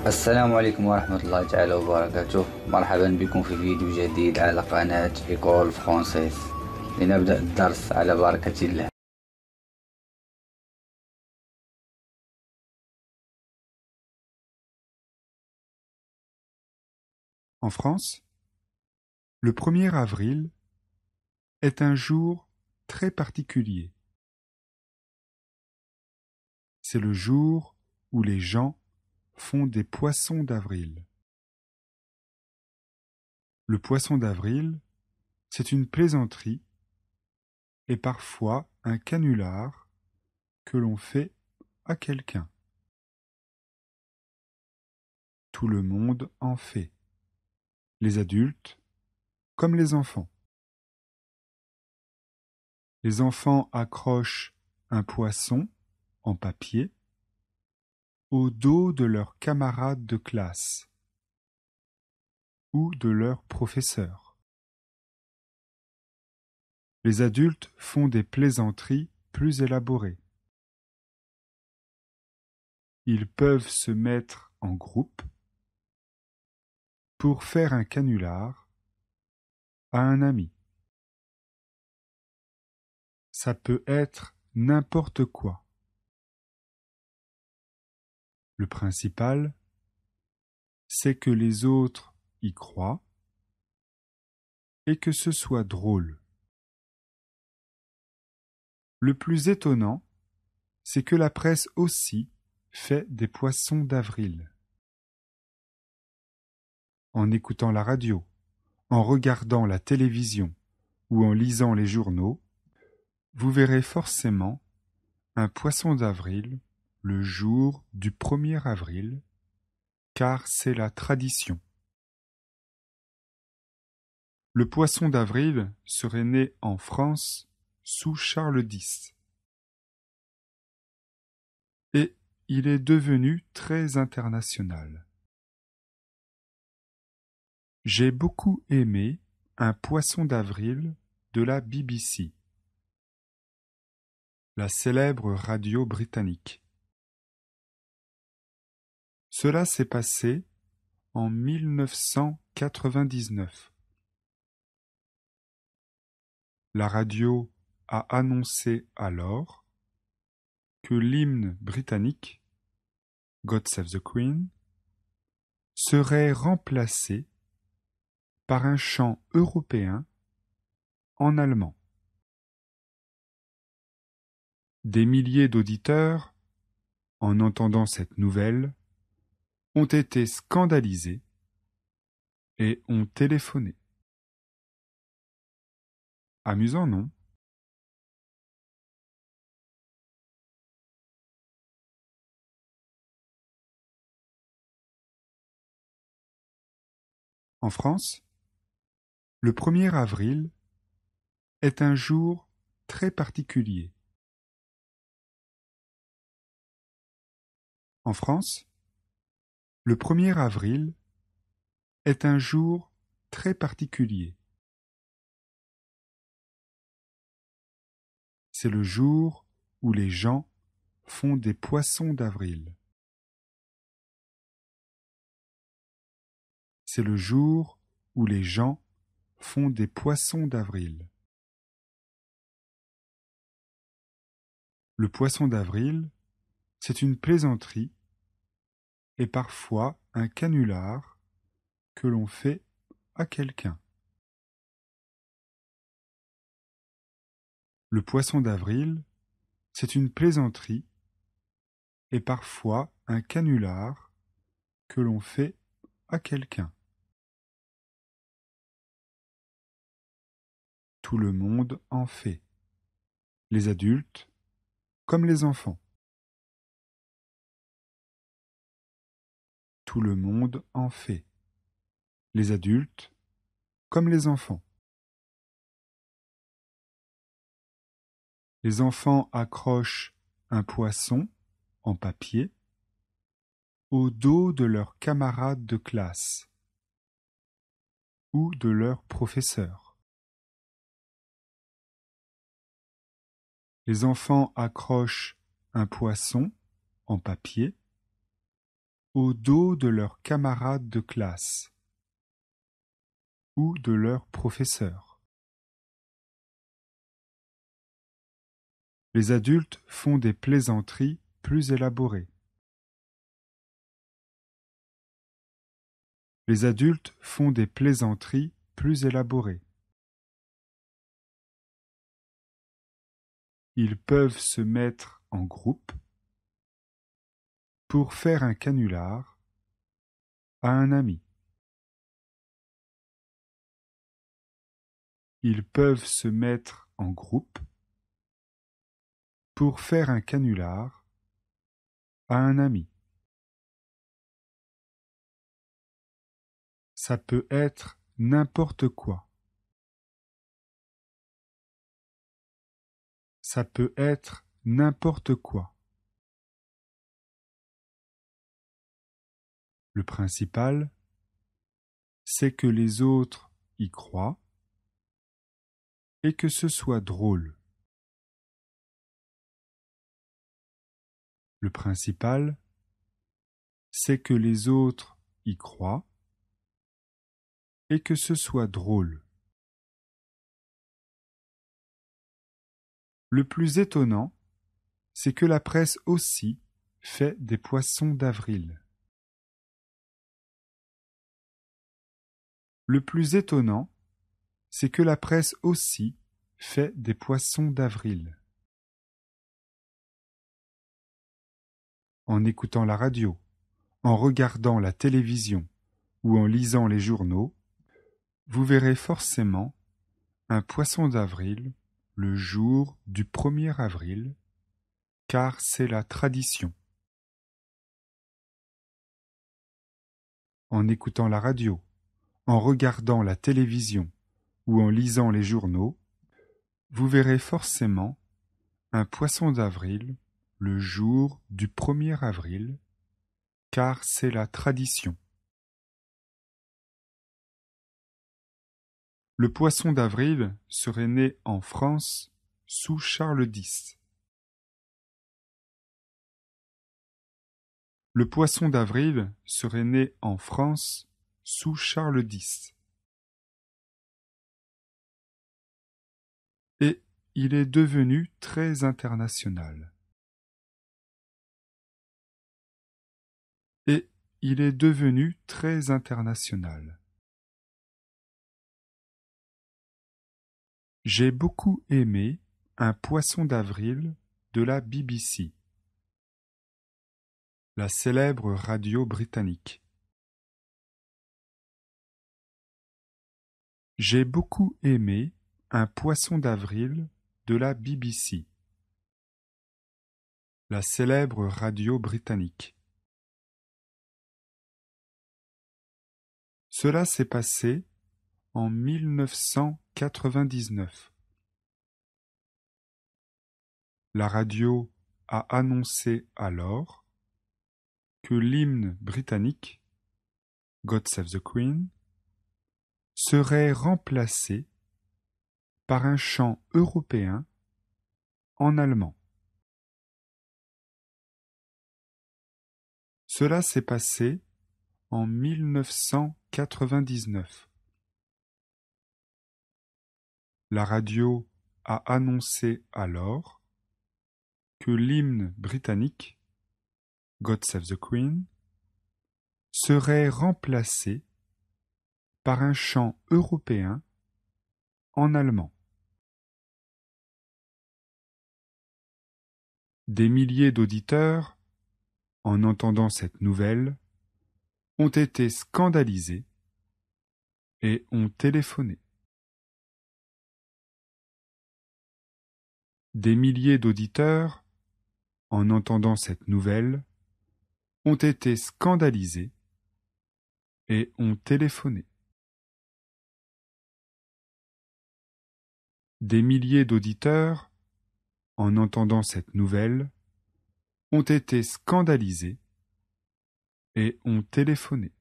السلام عليكم ورحمة الله تعالى وبركاته. مرحبا بكم في فيديو جديد على قناة إيكول فرونسيس. لنبدأ الدرس على بركة الله. En France, le 1er avril est un jour très particulier. C'est le jour où les gens font des poissons d'avril. Le poisson d'avril, c'est une plaisanterie et parfois un canular que l'on fait à quelqu'un. Tout le monde en fait, les adultes comme les enfants. Les enfants accrochent un poisson en papier au dos de leurs camarades de classe ou de leur professeur. Les adultes font des plaisanteries plus élaborées. Ils peuvent se mettre en groupe pour faire un canular à un ami. Ça peut être n'importe quoi. Le principal, c'est que les autres y croient et que ce soit drôle. Le plus étonnant, c'est que la presse aussi fait des poissons d'avril. En écoutant la radio, en regardant la télévision ou en lisant les journaux, vous verrez forcément un poisson d'avril le jour du 1er avril, car c'est la tradition. Le poisson d'avril serait né en France sous Charles X. Et il est devenu très international. J'ai beaucoup aimé un poisson d'avril de la BBC, la célèbre radio britannique. Cela s'est passé en 1999. La radio a annoncé alors que l'hymne britannique, God Save the Queen, serait remplacé par un chant européen en allemand. Des milliers d'auditeurs, en entendant cette nouvelle, ont été scandalisés et ont téléphoné. Amusant, non? En France, le 1er avril est un jour très particulier. En France, le 1er avril est un jour très particulier. C'est le jour où les gens font des poissons d'avril. C'est le jour où les gens font des poissons d'avril. Le poisson d'avril, c'est une plaisanterie et parfois un canular que l'on fait à quelqu'un. Le poisson d'avril, c'est une plaisanterie et parfois un canular que l'on fait à quelqu'un. Tout le monde en fait, les adultes comme les enfants. Tout le monde en fait, les adultes comme les enfants. Les enfants accrochent un poisson en papier au dos de leurs camarades de classe ou de leur professeur. Les enfants accrochent un poisson en papier au dos de leurs camarades de classe ou de leurs professeurs. Les adultes font des plaisanteries plus élaborées. Les adultes font des plaisanteries plus élaborées. Ils peuvent se mettre en groupe pour faire un canular à un ami. Ils peuvent se mettre en groupe pour faire un canular à un ami. Ça peut être n'importe quoi. Ça peut être n'importe quoi. Le principal, c'est que les autres y croient et que ce soit drôle. Le principal, c'est que les autres y croient et que ce soit drôle. Le plus étonnant, c'est que la presse aussi fait des poissons d'avril. Le plus étonnant, c'est que la presse aussi fait des poissons d'avril. En écoutant la radio, en regardant la télévision ou en lisant les journaux, vous verrez forcément un poisson d'avril le jour du 1er avril, car c'est la tradition. En écoutant la radio, en regardant la télévision ou en lisant les journaux, vous verrez forcément un poisson d'avril le jour du 1er avril, car c'est la tradition. Le poisson d'avril serait né en France sous Charles X. Le poisson d'avril serait né en France sous Charles X. Et il est devenu très international. Et il est devenu très international. J'ai beaucoup aimé un poisson d'avril de la BBC, la célèbre radio britannique. J'ai beaucoup aimé un poisson d'avril de la BBC, la célèbre radio britannique. Cela s'est passé en 1999. La radio a annoncé alors que l'hymne britannique, God Save the Queen, serait remplacé par un chant européen en allemand. Cela s'est passé en 1999. La radio a annoncé alors que l'hymne britannique, God Save the Queen, serait remplacé par un chant européen en allemand. Des milliers d'auditeurs, en entendant cette nouvelle, ont été scandalisés et ont téléphoné. Des milliers d'auditeurs, en entendant cette nouvelle, ont été scandalisés et ont téléphoné. Des milliers d'auditeurs, en entendant cette nouvelle, ont été scandalisés et ont téléphoné.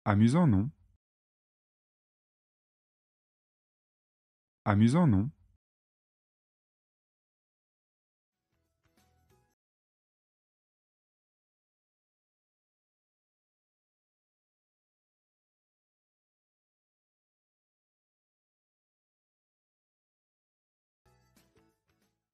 Amusant, non? Amusant, non?